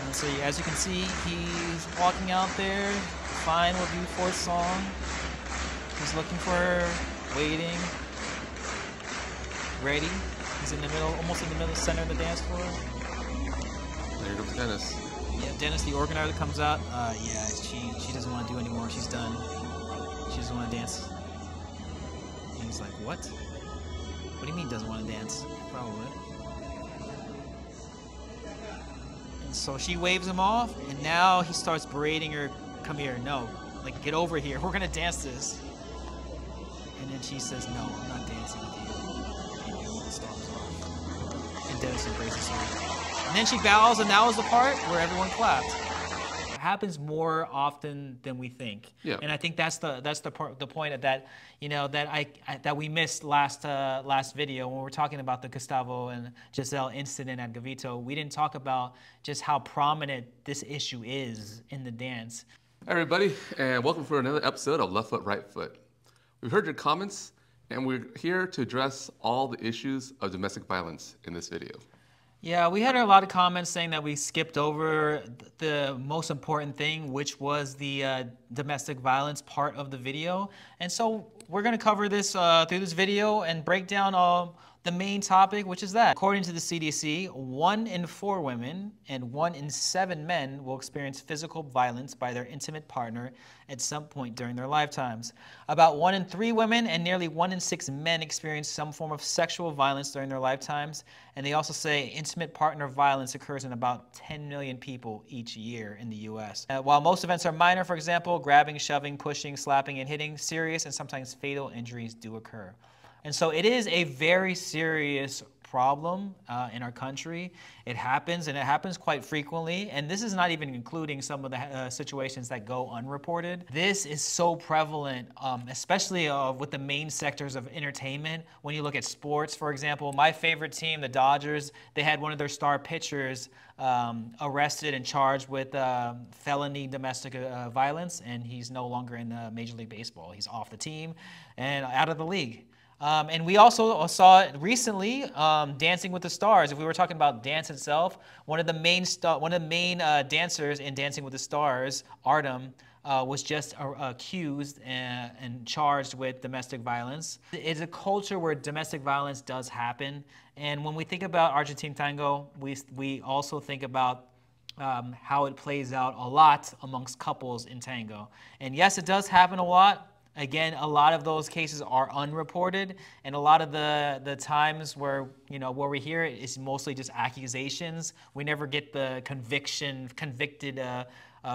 And so as you can see, he's walking out there, fine with you for a song. He's looking for her, waiting, ready. He's in the middle, almost in the middle, center of the dance floor. There goes Dennis. Yeah, Dennis, the organizer, comes out. Yeah, she doesn't want to do anymore. She's done. She doesn't want to dance. And he's like, what? What do you mean doesn't want to dance? Probably. And so she waves him off, and now he starts berating her. Come here, no. Like, get over here. We're gonna dance this. And then she says, no, I'm not dancing with you. And he storms off. And Dennis embraces her. And then she bows, and that was the part where everyone clapped. It happens more often than we think. Yeah. And I think that's the point of that, you know, that we missed last video when we were talking about the Gustavo and Giselle incident at Gavito. We didn't talk about just how prominent this issue is in the dance. Hi everybody, and welcome for another episode of Left Foot, Right Foot. We've heard your comments, and we're here to address all the issues of domestic violence in this video. Yeah, we had a lot of comments saying that we skipped over the most important thing, which was the domestic violence part of the video. And so we're going to cover this through this video and break down the main topic, which is that. According to the CDC, 1 in 4 women and 1 in 7 men will experience physical violence by their intimate partner at some point during their lifetimes. About 1 in 3 women and nearly 1 in 6 men experience some form of sexual violence during their lifetimes. And they also say intimate partner violence occurs in about 10 million people each year in the US. While most events are minor, for example, grabbing, shoving, pushing, slapping, and hitting, serious and sometimes fatal injuries do occur. And so it is a very serious problem in our country. It happens, and it happens quite frequently. And this is not even including some of the situations that go unreported. This is so prevalent, especially with the main sectors of entertainment. When you look at sports, for example, my favorite team, the Dodgers, they had one of their star pitchers arrested and charged with felony domestic violence, and he's no longer in Major League Baseball. He's off the team and out of the league. And we also saw it recently, Dancing with the Stars. If we were talking about dance itself, one of the main dancers in Dancing with the Stars, Artem, was just accused and charged with domestic violence. It's a culture where domestic violence does happen. And when we think about Argentine tango, we also think about how it plays out a lot amongst couples in tango. And yes, it does happen a lot. Again, a lot of those cases are unreported, and a lot of the times where we hear it is mostly just accusations. We never get the convicted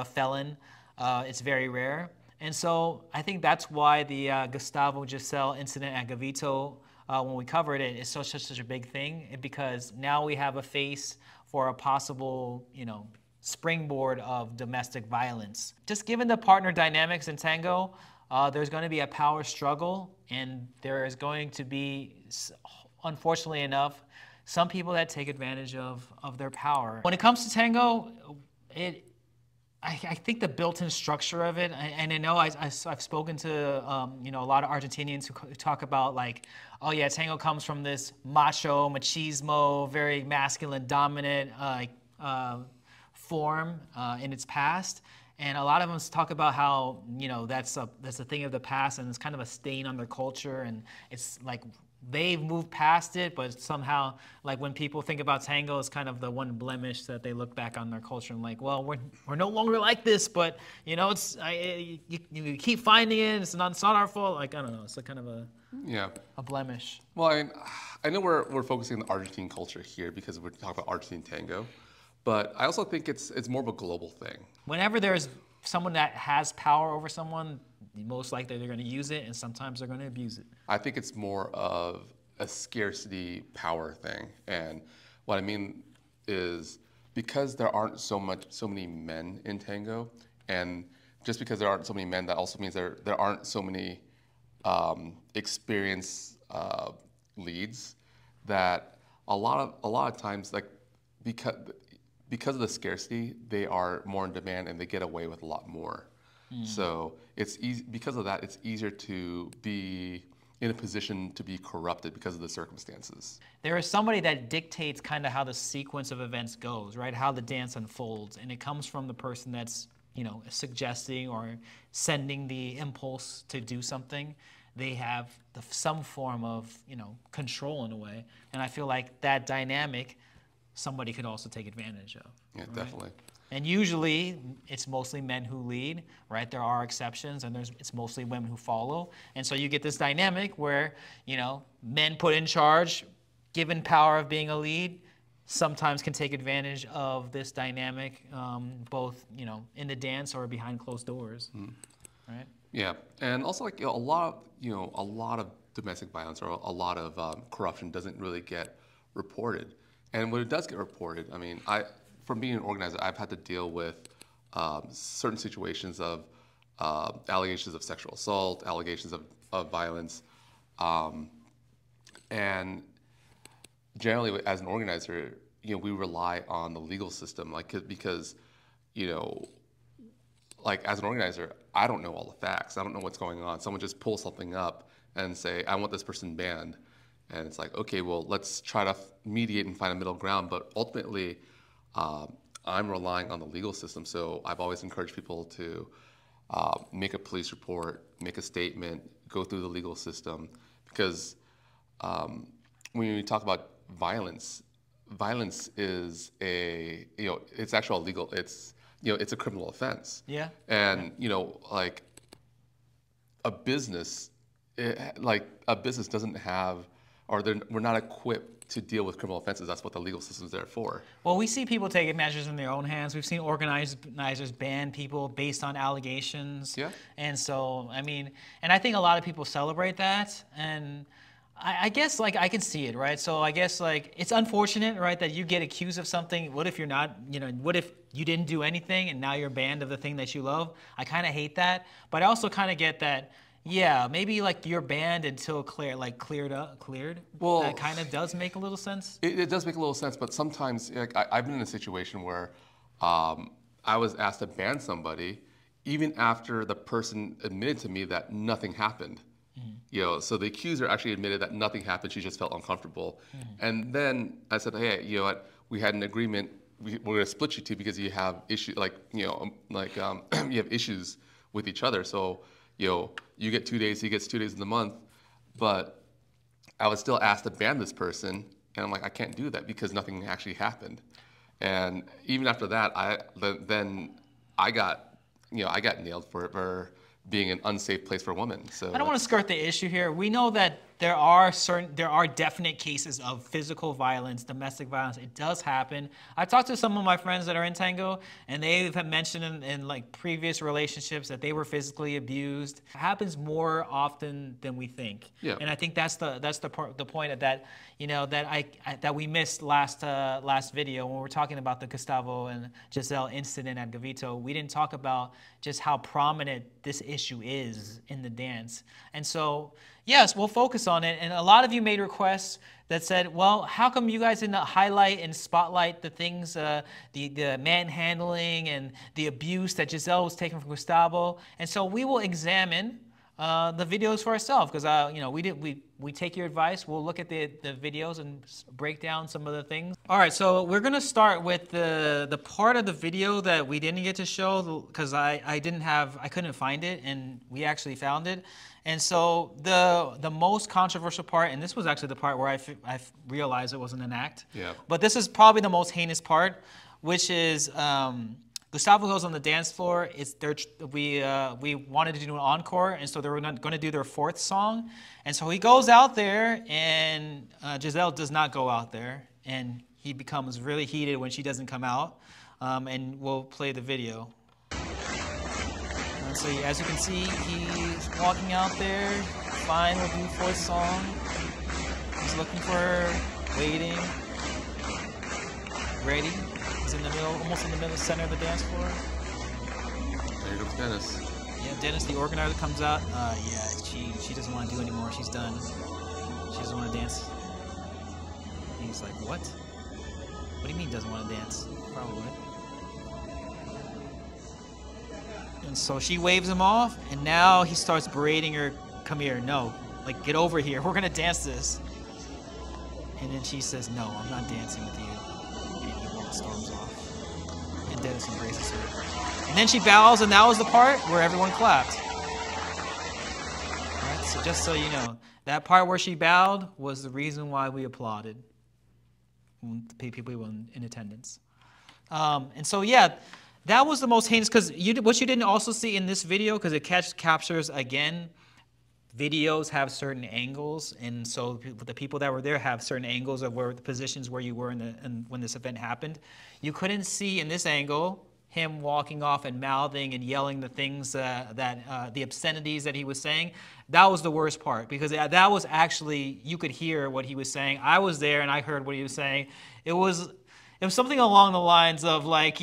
felon. It's very rare, and so I think that's why the Gustavo Giselle incident at Gavito, when we covered it, is such a big thing, because now we have a face for a possible springboard of domestic violence. Just given the partner dynamics in tango. There's going to be a power struggle, and there is going to be, unfortunately enough, some people that take advantage of their power. When it comes to tango, I think the built-in structure of it, and I know I've spoken to a lot of Argentinians who talk about like, oh yeah, tango comes from this machismo, very masculine, dominant form in its past. And a lot of them talk about how, that's a thing of the past, and it's kind of a stain on their culture, and it's like they've moved past it, but somehow, like when people think about tango, it's kind of the one blemish that they look back on their culture and like, well, we're no longer like this, but you keep finding it, it's not our fault. Like, I don't know, it's like kind of a blemish. Well, I know we're focusing on the Argentine culture here because we're talking about Argentine tango. But I also think it's more of a global thing. Whenever there's someone that has power over someone, most likely they're going to use it, and sometimes they're going to abuse it. I think it's more of a scarcity power thing. And what I mean is because there aren't so many men in tango, and just because there aren't so many men, that also means there aren't so many experienced leads, that a lot of times, like, because of the scarcity, they are more in demand and they get away with a lot more. So it's easy, because of that, it's easier to be in a position to be corrupted because of the circumstances. There is somebody that dictates kind of how the sequence of events goes, right? How the dance unfolds, and it comes from the person that's, you know, suggesting or sending the impulse to do something. They have some form of, you know, control in a way, and I feel like that dynamic somebody could also take advantage of. Yeah, right? definitely. And usually, it's mostly men who lead, right? There are exceptions, and it's mostly women who follow. And so you get this dynamic where, you know, men put in charge, given power of being a lead, sometimes can take advantage of this dynamic, both, you know, in the dance or behind closed doors, right? Yeah, and also like, you know, a lot of domestic violence or a lot of corruption doesn't really get reported. And when it does get reported, I mean, from being an organizer, I've had to deal with certain situations of allegations of sexual assault, allegations of violence, and generally, as an organizer, you know, we rely on the legal system, like because, you know, like as an organizer, I don't know all the facts. I don't know what's going on. Someone just pulls something up and say, I want this person banned. And it's like, okay, well, let's try to mediate and find a middle ground. But ultimately, I'm relying on the legal system. So I've always encouraged people to make a police report, make a statement, go through the legal system. Because when you talk about violence is it's actual legal, it's a criminal offense. Yeah. And, you know, like a business doesn't have, or we're not equipped to deal with criminal offenses. That's what the legal system's there for. Well, we see people taking measures in their own hands. We've seen organizers ban people based on allegations. Yeah. And so, I mean, and I think a lot of people celebrate that. And I guess, like, I can see it, right? So I guess, like, it's unfortunate, right, that you get accused of something. What if you're not, you know, what if you didn't do anything and now you're banned of the thing that you love? I kind of hate that. But I also kind of get that, yeah, maybe, like, you're banned until cleared. Well, that kind of does make a little sense. It does make a little sense, but sometimes, like, I've been in a situation where I was asked to ban somebody even after the person admitted to me that nothing happened. You know, so the accuser actually admitted that nothing happened. She just felt uncomfortable. And then I said, hey, you know what? We had an agreement. We're going to split you two because you have issues, you have issues with each other. So, you know, you get 2 days, he gets 2 days in the month. But I was still asked to ban this person, and I'm like, I can't do that because nothing actually happened. And even after that, I got nailed for being an unsafe place for women. So I don't want to skirt the issue here. We know that there are definite cases of physical violence, domestic violence. It does happen. I talked to some of my friends that are in tango, and they have mentioned in like previous relationships that they were physically abused. It happens more often than we think. Yeah. And I think that's the point of that, you know, that we missed last video when we were talking about the Gustavo and Giselle incident at Gavito. We didn't talk about just how prominent this issue is in the dance. And so, yes, we'll focus on it. And a lot of you made requests that said, well, how come you guys didn't highlight and spotlight the things, the manhandling and the abuse that Giselle was taking from Gustavo? And so we will examine the videos for ourselves, because you know, we take your advice. We'll look at the videos and break down some of the things. All right, so we're gonna start with the part of the video that we didn't get to show because I couldn't find it, and we actually found it. And so the most controversial part, and this was actually the part where I realized it wasn't an act. Yeah. But this is probably the most heinous part, which is Gustavo goes on the dance floor. We wanted to do an encore, and so they were going to do their fourth song. And so he goes out there, and Giselle does not go out there, and he becomes really heated when she doesn't come out. And we'll play the video. So as you can see, he's walking out there. Fine, we'll do fourth song. He's looking for her, waiting, ready. He's in the middle, almost in the middle, center of the dance floor. There goes Dennis. Yeah, Dennis, the organizer, comes out. Yeah, she doesn't want to do anymore. She's done. She doesn't want to dance. And he's like, what? What do you mean doesn't want to dance? Probably. And so she waves him off, and now he starts berating her. Come here, no. Like, get over here. We're gonna dance this. And then she says, no, I'm not dancing with you. And he storms off. And Dennis embraces her. And then she bows, and that was the part where everyone clapped. Right? So just so you know, that part where she bowed was the reason why we applauded. The people in attendance. And so, yeah, that was the most heinous, because what you didn't also see in this video, because it captures, again, videos have certain angles, and so the people that were there have certain angles of where the positions where you were when this event happened. You couldn't see in this angle him walking off and mouthing and yelling the things the obscenities that he was saying. That was the worst part, because that was actually, you could hear what he was saying. I was there and I heard what he was saying. It was something along the lines of like,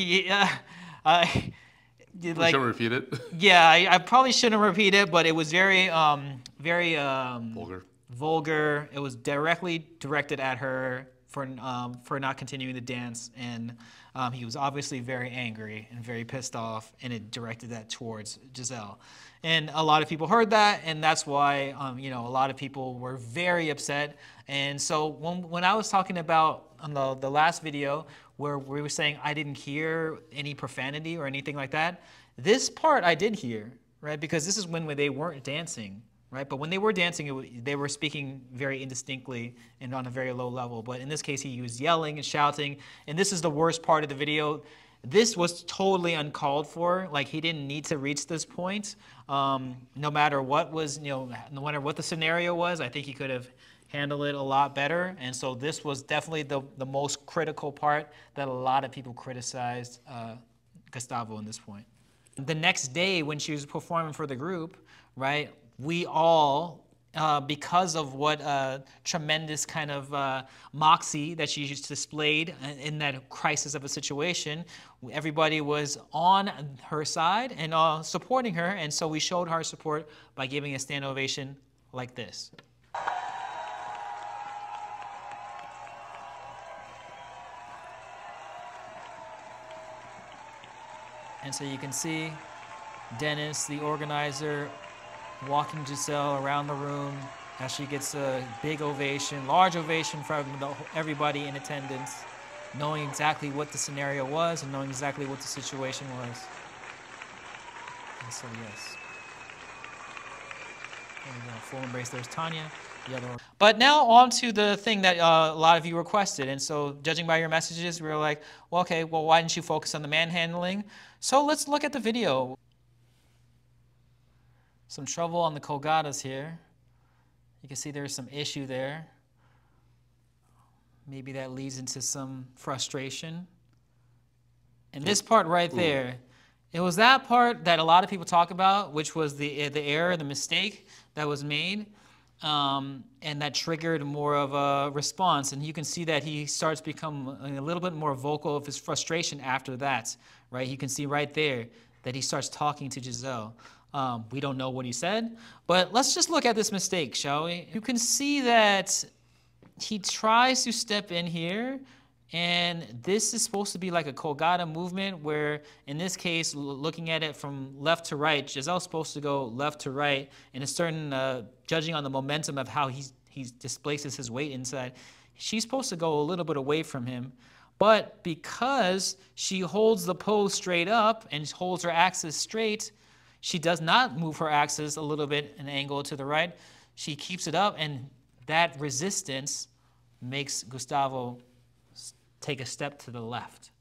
Like, should repeat it? Yeah, I probably shouldn't repeat it, but it was very vulgar. It was directly directed at her for not continuing the dance, and he was obviously very angry and very pissed off, and it directed that towards Giselle. And a lot of people heard that, and that's why a lot of people were very upset. And so when I was talking about on the last video where we were saying I didn't hear any profanity or anything like that, this part I did hear, right? Because this is when they weren't dancing, right? But when they were dancing, they were speaking very indistinctly and on a very low level. But in this case, he was yelling and shouting, and this is the worst part of the video. This was totally uncalled for. Like, he didn't need to reach this point. No matter what was, no matter what the scenario was, I think he could have handled it a lot better. And so this was definitely the most critical part that a lot of people criticized Gustavo in this point. The next day when she was performing for the group, right, we all, because of what tremendous kind of moxie that she just displayed in that crisis of a situation, everybody was on her side and supporting her, and so we showed our support by giving a stand ovation like this. And so you can see Dennis, the organizer, walking Giselle around the room as she gets a big ovation, large ovation from everybody in attendance, knowing exactly what the scenario was and knowing exactly what the situation was. And so, yes. There we go, full embrace. There's Tanya, the other one. But now on to the thing that a lot of you requested. And so, judging by your messages, we were like, well, okay, well, why didn't you focus on the manhandling? So let's look at the video. Some trouble on the colgadas here. You can see there's some issue there. Maybe that leads into some frustration. And this part right there, it was that part that a lot of people talk about, which was the error, the mistake that was made, and that triggered more of a response. And you can see that he starts becoming a little bit more vocal of his frustration after that, right? You can see right there that he starts talking to Giselle. We don't know what he said, but let's just look at this mistake, shall we? You can see that he tries to step in here, and this is supposed to be like a colgada movement where, in this case, looking at it from left to right, Giselle's supposed to go left to right in a certain, judging on the momentum of how he displaces his weight inside, she's supposed to go a little bit away from him. But because she holds the pose straight up and holds her axis straight, she does not move her axis a little bit an angle to the right. She keeps it up, and that resistance makes Gustavo take a step to the left,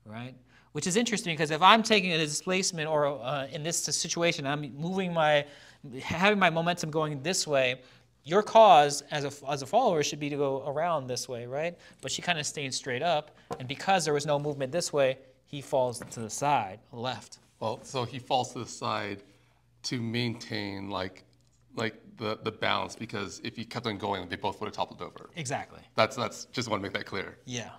right? Which is interesting, because if I'm taking a displacement or in this situation, I'm having my momentum going this way, your cause as a follower should be to go around this way, right? But she kind of stayed straight up, and because there was no movement this way, he falls to the side, left. Well, so he falls to the side to maintain like the balance, because if he kept on going, they both would have toppled over. Exactly. That's just want to make that clear. Yeah.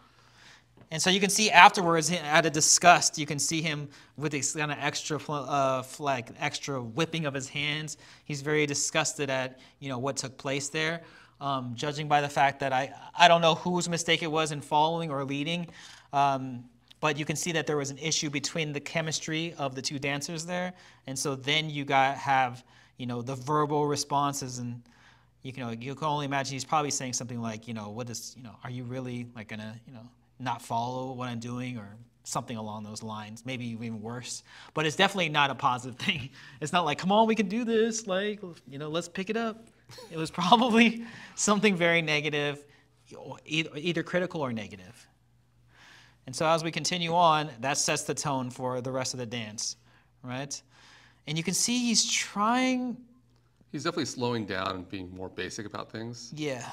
And so you can see afterwards, out of disgust, you can see him with this kind of extra whipping of his hands. He's very disgusted at what took place there. Judging by the fact that I don't know whose mistake it was in following or leading, but you can see that there was an issue between the chemistry of the two dancers there, and so then you have the verbal responses, and you can only imagine he's probably saying something like, what is, are you really like gonna, not follow what I'm doing, or something along those lines, maybe even worse. But it's definitely not a positive thing. It's not like, come on, we can do this, like, let's pick it up. It was probably something very negative, either critical or negative. And so as we continue on, that sets the tone for the rest of the dance, right? And you can see he's trying. He's definitely slowing down and being more basic about things. Yeah.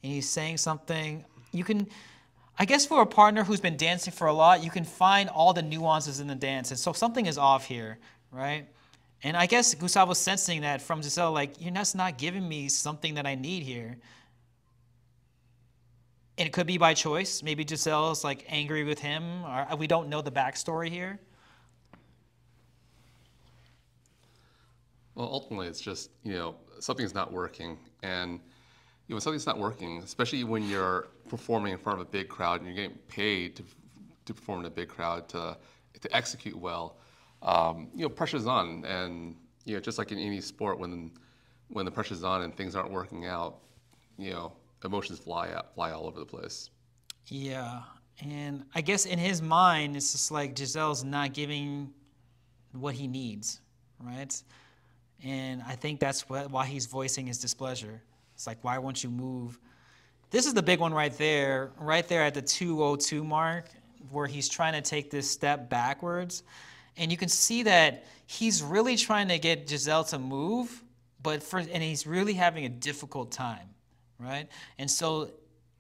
And he's saying something. I guess for a partner who's been dancing for a lot, you can find all the nuances in the dance. And so something is off here, right? And I guess Gustavo's sensing that from Giselle, like, you're just not giving me something that I need here. And it could be by choice. Maybe Giselle's like angry with him, or we don't know the backstory here. Well, ultimately, it's just, something's not working. And when something's not working, especially when you're performing in front of a big crowd and you're getting paid to perform in a big crowd, to execute well, pressure's on. And, just like in any sport, when the pressure's on and things aren't working out, emotions fly all over the place. Yeah. And I guess in his mind, it's just like Giselle's not giving what he needs, right? And I think that's why he's voicing his displeasure. It's like, why won't you move? This is the big one right there at the 2:02 mark, where he's trying to take this step backwards. And you can see that he's really trying to get Giselle to move, and he's really having a difficult time, right? And so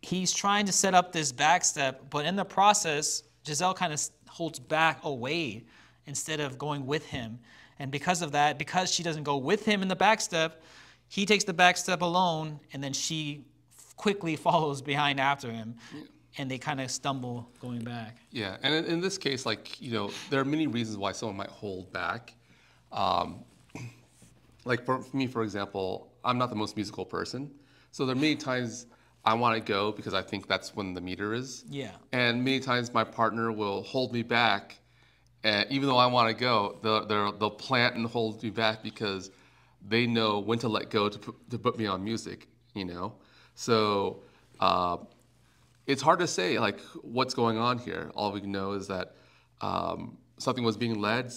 he's trying to set up this back step, but in the process, Giselle kind of holds back away instead of going with him. And because of that, because she doesn't go with him in the back step, he takes the back step alone, and then she quickly follows behind after him, and they kind of stumble going back. Yeah, and in this case, there are many reasons why someone might hold back. Like for me, for example, I'm not the most musical person, so there are many times I want to go because I think that's when the meter is. Yeah. And many times my partner will hold me back. And even though I want to go, they'll plant and hold me back because they know when to let go to put me on music, So it's hard to say, like, what's going on here. All we know is that something was being led,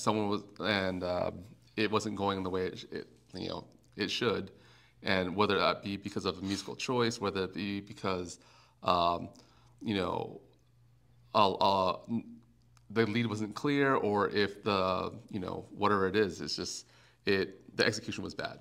and it wasn't going the way it should. And whether that be because of a musical choice, whether it be because, the lead wasn't clear, or if whatever it is, it's just the execution was bad.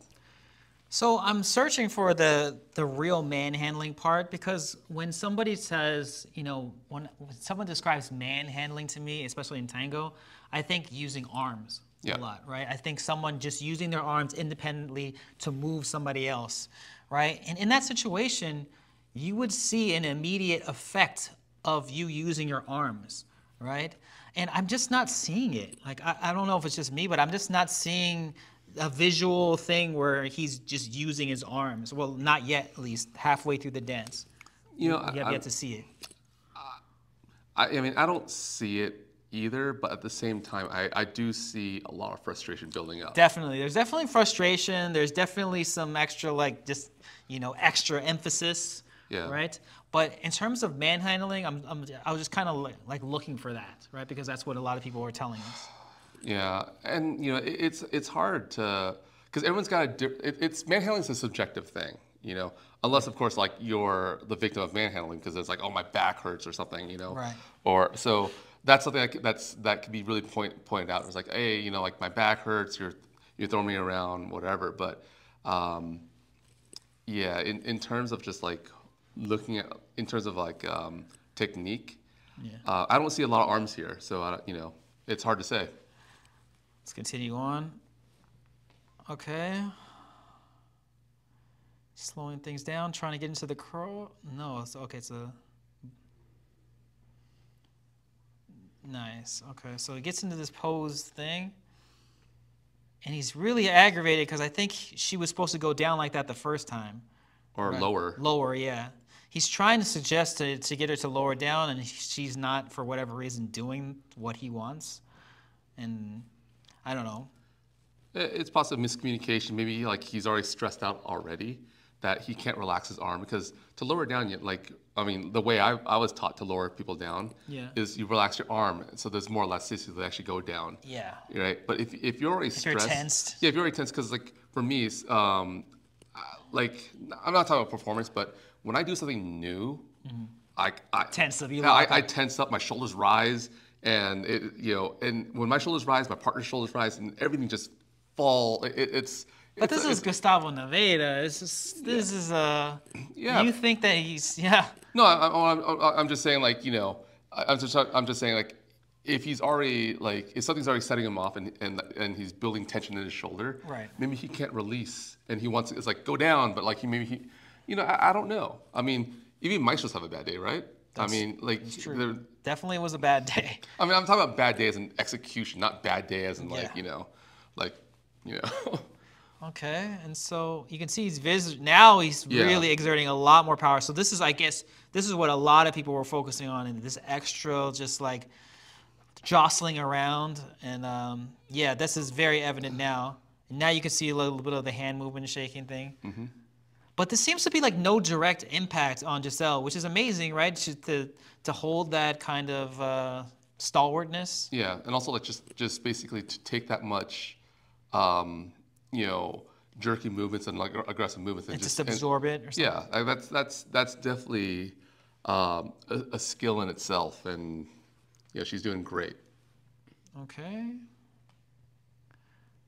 So I'm searching for the real manhandling part, because when somebody says, when someone describes manhandling to me, especially in tango, I think using arms a lot, right? I think someone just using their arms independently to move somebody else, right? And in that situation, you would see an immediate effect of you using your arms, right? And I'm just not seeing it. Like, I don't know if it's just me, but I'm just not seeing a visual thing where he's just using his arms. Well, not yet, at least halfway through the dance. You have yet to see it. I don't see it either, but at the same time, I do see a lot of frustration building up. Definitely. There's definitely frustration. There's definitely some extra, extra emphasis, right? But in terms of manhandling, I was just kind of like looking for that, right? Because that's what a lot of people were telling us. Yeah, and it's hard to, because everyone's got it's manhandling is a subjective thing, unless of course like you're the victim of manhandling because it's like, oh, my back hurts or something, Right. Or so that's something that could be really pointed out. It's like, hey, like my back hurts, you're throwing me around, whatever. But in terms of just like looking at in terms of like technique, I don't see a lot of arms here, so it's hard to say. Let's continue on. Okay. Slowing things down, trying to get into the curl. No, it's okay. It's a nice. Okay, so he gets into this pose thing, and he's really aggravated because I think she was supposed to go down like that the first time. Or right? Lower. Lower, yeah. He's trying to suggest to get her to lower down, and she's not, for whatever reason, doing what he wants. And I don't know. It's possible miscommunication. Maybe like he's already stressed out already that he can't relax his arm because to lower down, like I mean, the way I was taught to lower people down Yeah. is you relax your arm, so there's more elasticity to actually go down. Yeah. Right. But if you're already If you're stressed, tensed. yeah, if you're already tense, because like for me, like I'm not talking about performance, but when I do something new, I Tense up, you yeah, lock I up. tense up, my shoulders rise, and and when my shoulders rise, my partner's shoulders rise, and everything just fall. But this is Gustavo Naveira. This is yeah. You think that he's yeah. No, I'm just saying like I'm just saying like if he's already like if something's already setting him off and he's building tension in his shoulder, Right. maybe he can't release and he wants it's like go down, but like I don't know. I mean, even maestros have a bad day, right? I mean, like It's true. Definitely was a bad day. I mean, I'm talking about bad day as in execution, not bad day as in like Yeah. like you know. Okay, and so you can see now he's Yeah. really exerting a lot more power. So this is, I guess, this is what a lot of people were focusing on, and this extra just like jostling around, and yeah, this is very evident now. And now you can see a little bit of the hand movement and shaking thing. But there seems to be like no direct impact on Giselle, which is amazing, right? To hold that kind of stalwartness. Yeah, and also like just basically to take that much, you know, jerky movements and like aggressive movements And just absorb it or something. yeah, that's definitely a skill in itself, and yeah, she's doing great. Okay.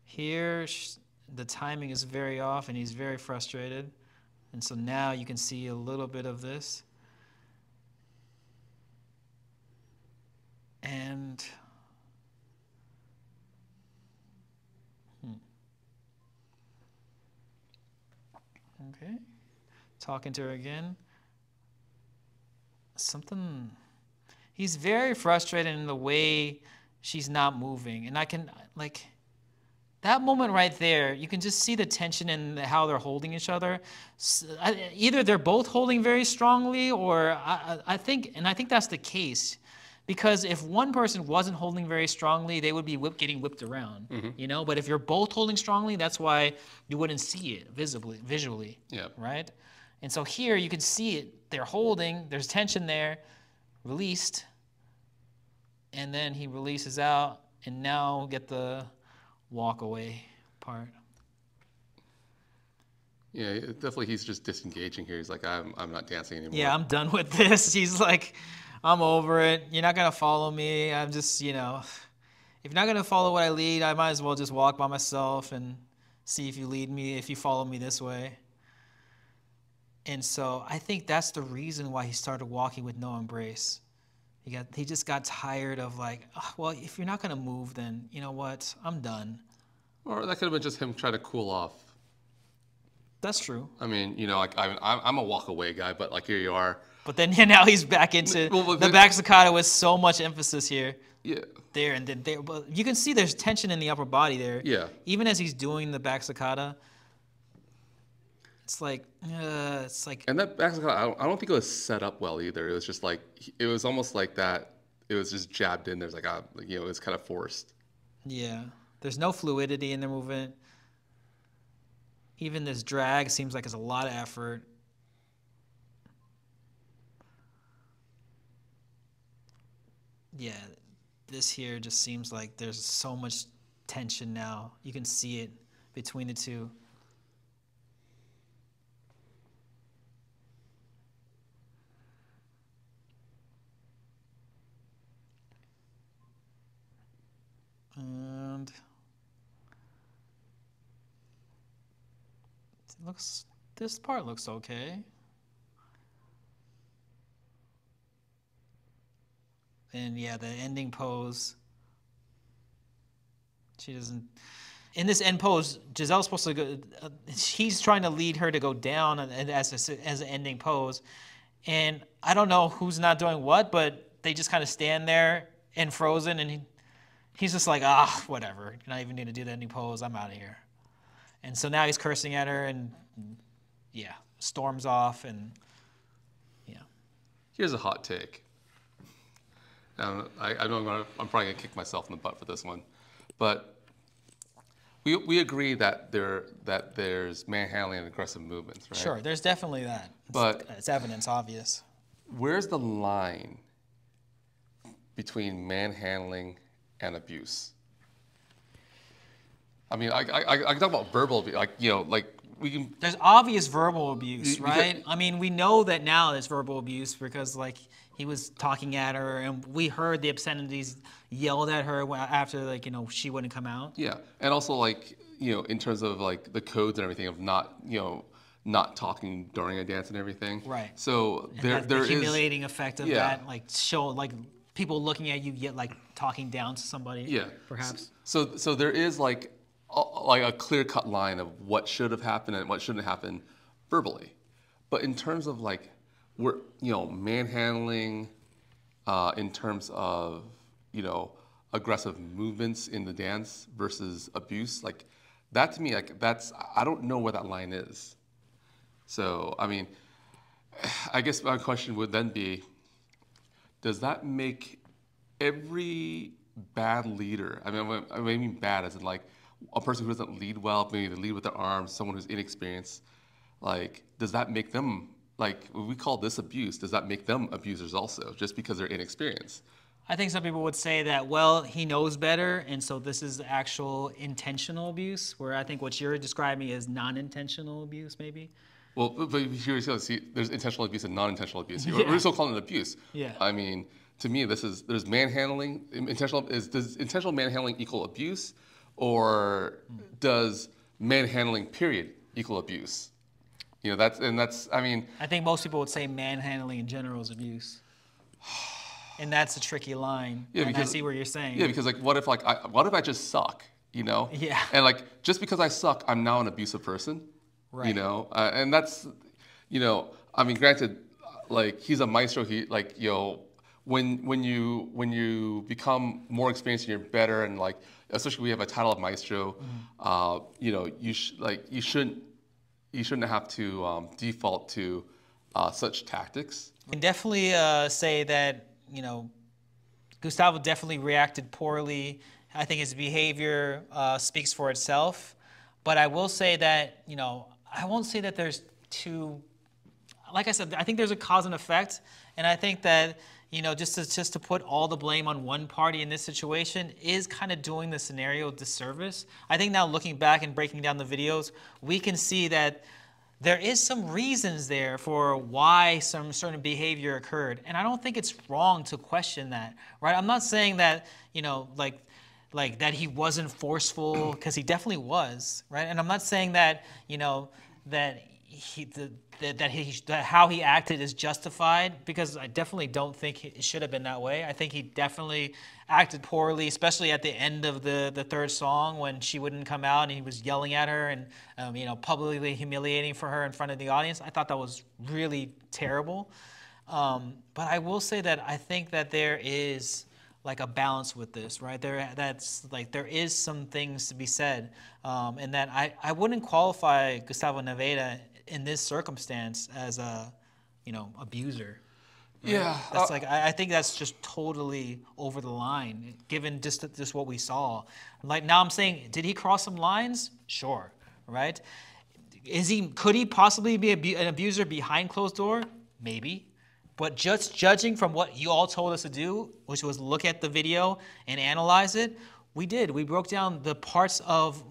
Here, the timing is very off, and he's very frustrated. And so now you can see a little bit of this. And okay, talking to her again. He's very frustrated in the way she's not moving. And I can, like, that moment right there, you can just see the tension in how they're holding each other. Either they're both holding very strongly, or I think that's the case. Because if one person wasn't holding very strongly, they would be getting whipped around, you know? But if you're both holding strongly, that's why you wouldn't see it visually, Yeah. right? And so here you can see it. They're holding, there's tension there, released, and then he releases out, and now get the walk away part. Yeah, definitely he's just disengaging here. He's like, I'm not dancing anymore. Yeah, I'm done with this. He's like, I'm over it. You're not going to follow me. I'm just, if you're not going to follow what I lead, I might as well just walk by myself and see if you lead me, if you follow me this way. And so I think that's the reason why he started walking with no embrace. He just got tired of like, "Oh, well, if you're not going to move, then you know what? I'm done." Or that could have been just him trying to cool off. That's true. I mean, like I'm a walk away guy, but like here you are. But then now he's back into the back staccato with so much emphasis here. Yeah. There and then there. But you can see there's tension in the upper body there. Yeah. Even as he's doing the back staccato, it's like. And that back staccato, I don't think it was set up well either. It was just like it was almost like that. It was just jabbed in. There's like it was kind of forced. Yeah. There's no fluidity in the movement. Even this drag seems like it's a lot of effort. Yeah, this here just seems like there's so much tension now. You can see it between the two. And this part looks okay. And yeah, the ending pose. She doesn't. In this end pose, Giselle's supposed to go. He's trying to lead her to go down as an ending pose, and I don't know who's not doing what, but they just kind of stand there and frozen, and he's just like, whatever. You're not even going to do the ending pose. I'm out of here. And so now he's cursing at her, and yeah, storms off, and yeah. Here's a hot take. I know I'm probably gonna kick myself in the butt for this one, but we agree that there's manhandling and aggressive movements, right? Sure, there's definitely that. But It's evidence, obvious. where's the line between manhandling and abuse? I mean, I can talk about verbal abuse, like, you know, like we can. There's obvious verbal abuse, You- right? because- I mean, we know that now there's verbal abuse because, like, he was talking at her, and we heard the obscenities yelled at her after, like, you know, she wouldn't come out. Yeah, and also like, you know, in terms of like the codes and everything of not, you know, not talking during a dance and everything. Right. So And there that, there the is humiliating effect of yeah. that, like, like people looking at you yet like talking down to somebody. Yeah. Perhaps. So there is like a clear-cut line of what should have happened and what shouldn't happen verbally. But in terms of like we're, you know, manhandling, in terms of, you know, aggressive movements in the dance versus abuse, like that to me, like I don't know where that line is. So I mean, I guess my question would then be, does that make every bad leader, I mean bad as in like a person who doesn't lead well, maybe they lead with their arms, someone who's inexperienced, like, does that make them, like, when we call this abuse, does that make them abusers also, just because they're inexperienced? I think some people would say that, well, he knows better, and so this is actual intentional abuse, where I think what you're describing is non-intentional abuse, maybe. Well, but here you see, there's intentional abuse and non-intentional abuse. Yeah. We're still calling it abuse. Yeah. I mean, to me, there's manhandling. Does intentional manhandling equal abuse, or does manhandling period equal abuse? You know, that's. I mean, I think most people would say manhandling in general is abuse. And that's a tricky line. Yeah, and I because- see what you're saying. yeah, because like, what if I just suck? You know? Yeah. And like, just because I suck, I'm now an abusive person. Right. You know, and that's, you know, I mean, granted, like he's a maestro. He like, you know, when you become more experienced and you're better, and like, especially we have a title of maestro, you know, you shouldn't have to default to such tactics. I can definitely say that, you know, Gustavo definitely reacted poorly. I think his behavior speaks for itself. But I will say that, you know, I won't say that there's two, like I said, I think there's a cause and effect. And I think that, you know, just to put all the blame on one party in this situation is kind of doing the scenario a disservice. I think now looking back and breaking down the videos, we can see that there is some reasons there for why some certain behavior occurred. And I don't think it's wrong to question that, right? I'm not saying that, you know, like that he wasn't forceful, because he definitely was, right? And I'm not saying that, you know, that how he acted is justified, because I definitely don't think it should have been that way. I think he definitely acted poorly, especially at the end of the third song when she wouldn't come out and he was yelling at her and you know, publicly humiliating for her in front of the audience. I thought that was really terrible. But I will say that I think that there is like a balance with this, right? There is some things to be said, and that I wouldn't qualify Gustavo Naveira in this circumstance as a, you know, abuser. Right? Yeah, That's like I think that's just totally over the line, given just what we saw. Like now, I'm saying, did he cross some lines? Sure, right? Could he possibly be an abuser behind closed door? Maybe. But just judging from what you all told us to do, which was look at the video and analyze it, we did. We broke down the parts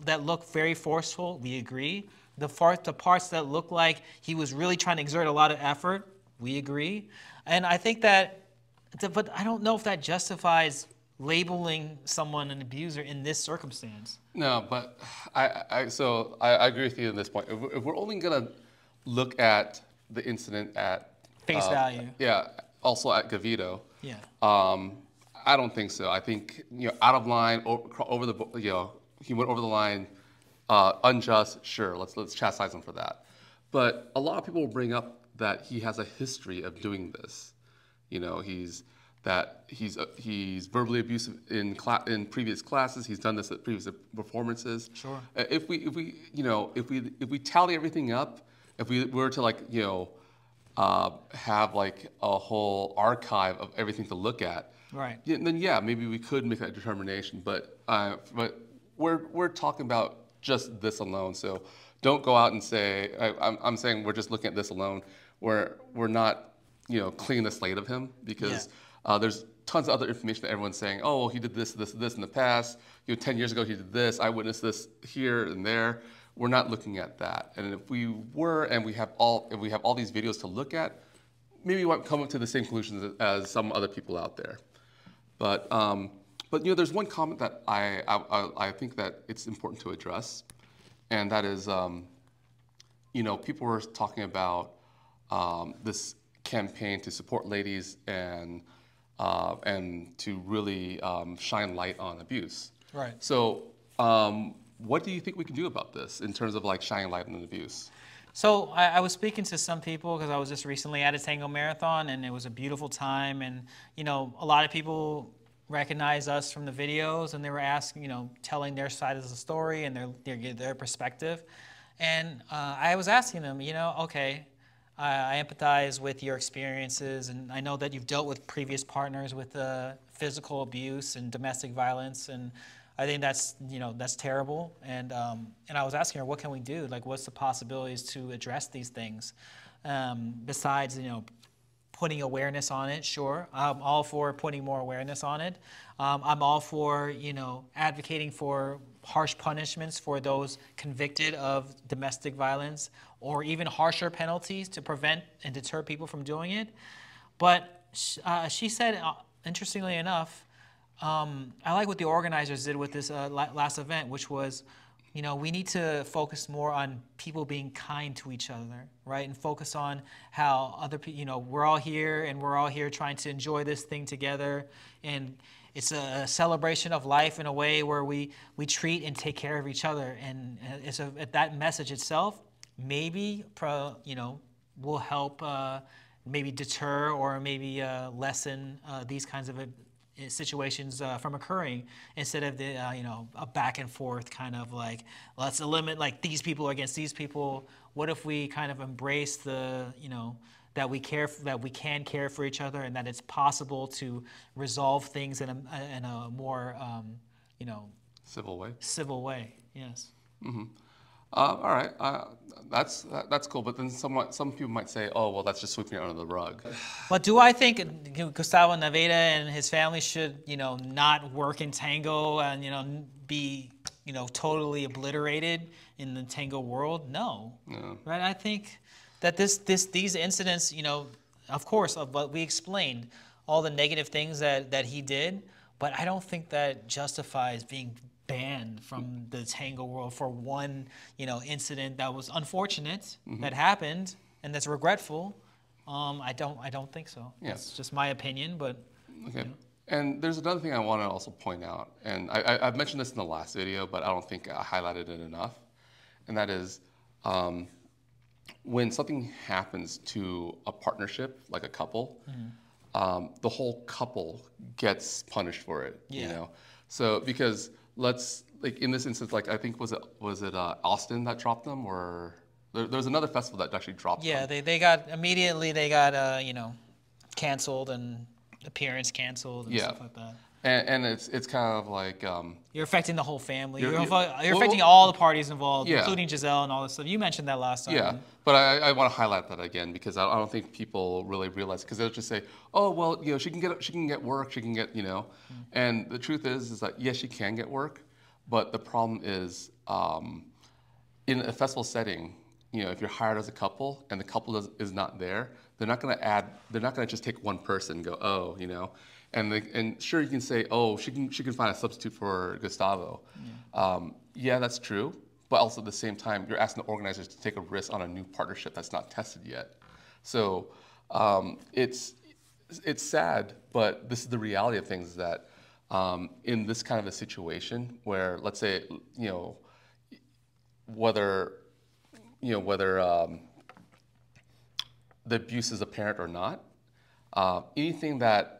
that look very forceful. We agree. The parts that look like he was really trying to exert a lot of effort. We agree. And I think that, but I don't know if that justifies labeling someone an abuser in this circumstance. No, but I agree with you on this point. If we're only gonna look at the incident at Face value. Yeah, also at Gavito. Yeah. I don't think so. I think, you know, out of line, over the, you know, he went over the line, unjust. Sure, let's chastise him for that. But a lot of people will bring up that he has a history of doing this. You know, he's verbally abusive in previous classes. He's done this at previous performances. Sure. If we tally everything up, if we were to, like, you know, have like a whole archive of everything to look at, Right. then yeah, maybe we could make that determination. But we're talking about just this alone. So don't go out and say I'm saying we're just looking at this alone. We're not cleaning the slate of him because there's tons of other information that everyone's saying. Oh, well, he did this, this, this in the past. 10 years ago he did this. I witnessed this here and there. We're not looking at that. And if we were, and we have all these videos to look at, maybe we won't come up to the same conclusions as some other people out there. But there's one comment that I think that it's important to address, and that is, people were talking about this campaign to support ladies and to really shine light on abuse. Right. So, what do you think we can do about this in terms of like shining light on abuse? So I was speaking to some people because I was just recently at a tango marathon, and it was a beautiful time. And a lot of people recognize us from the videos, and they were asking, telling their side of the story and their perspective. And I was asking them, okay, I empathize with your experiences, and I know that you've dealt with previous partners with physical abuse and domestic violence, and I think that's terrible. And I was asking her, what can we do? Like, what's the possibilities to address these things? Besides, putting awareness on it, sure. I'm all for putting more awareness on it. I'm all for, advocating for harsh punishments for those convicted of domestic violence, or even harsher penalties to prevent and deter people from doing it. But she said, interestingly enough, I like what the organizers did with this last event, which was, we need to focus more on people being kind to each other, right? And focus on how other people, we're all here, and we're all here trying to enjoy this thing together. And it's a celebration of life in a way where we treat and take care of each other. And that message itself maybe, will help maybe deter or maybe lessen these kinds of situations from occurring, instead of the a back and forth kind of like, let's eliminate like these people against these people. What if we kind of embrace the that we can care for each other, and that it's possible to resolve things in a more civil way. Yes. Mm-hmm. All right, that's cool. But then some people might say, oh, well, that's just sweeping it under the rug. But do I think Gustavo Naveira and his family should, not work in tango and, be, totally obliterated in the tango world? No. Right? I think that these incidents, of course, of what we explained, all the negative things that he did, but I don't think that justifies being banned from the tango world for one, incident that was unfortunate, that happened, and that's regretful. I don't think so. Yeah. It's just my opinion, but. Okay. And there's another thing I want to also point out, and I've mentioned this in the last video, but I don't think I highlighted it enough, and that is when something happens to a partnership, like a couple, the whole couple gets punished for it. Yeah. So because in this instance, like I think was it Austin that dropped them, or there was another festival that actually dropped them. Yeah, they got canceled, and appearance canceled and stuff like that. And it's kind of like you're affecting the whole family. You're affecting all the parties involved, including Giselle and all this stuff. You mentioned that last time. Yeah, but I want to highlight that again because I don't think people really realize, because they'll just say, oh well, she can get work, she can get and the truth is that yes, she can get work, but the problem is in a festival setting, if you're hired as a couple and the couple is not there, they're not going to just take one person and go, oh, and sure, you can say, oh, she can find a substitute for Gustavo. Yeah, that's true. But also at the same time, you're asking the organizers to take a risk on a new partnership that's not tested yet. So it's sad, but this is the reality of things, that in this kind of a situation where, let's say, whether the abuse is apparent or not, anything that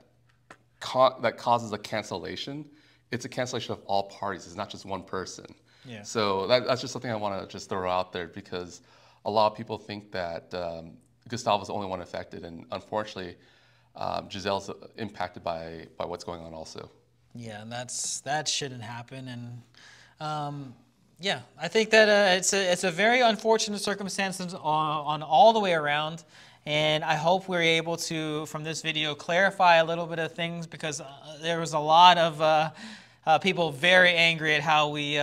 causes a cancellation, it's a cancellation of all parties. It's not just one person. Yeah. So that's just something I want to just throw out there, because a lot of people think that Gustavo's the only one affected, and unfortunately, Giselle's impacted by what's going on also. Yeah, and that shouldn't happen. And Yeah, I think that it's a very unfortunate circumstances on all the way around, and I hope we're able to, from this video, clarify a little bit of things, because there was a lot of people very angry at how we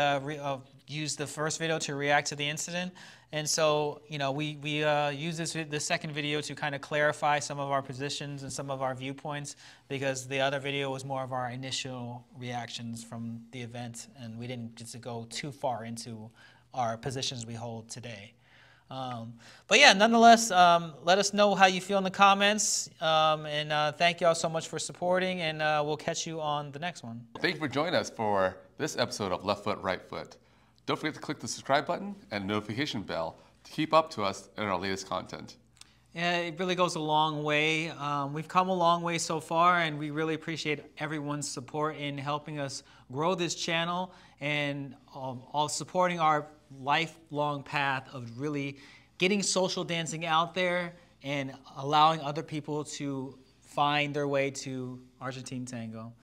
used the first video to react to the incident. And so, you know, we use the second video to kind of clarify some of our positions and some of our viewpoints, because the other video was more of our initial reactions from the event, and we didn't get to go too far into our positions we hold today. But yeah, nonetheless, let us know how you feel in the comments, and thank you all so much for supporting, and we'll catch you on the next one. Thank you for joining us for this episode of Left Foot, Right Foot. Don't forget to click the subscribe button and notification bell to keep up to us in our latest content. Yeah, it really goes a long way. We've come a long way so far, and we really appreciate everyone's support in helping us grow this channel, and all supporting our lifelong path of really getting social dancing out there and allowing other people to find their way to Argentine tango.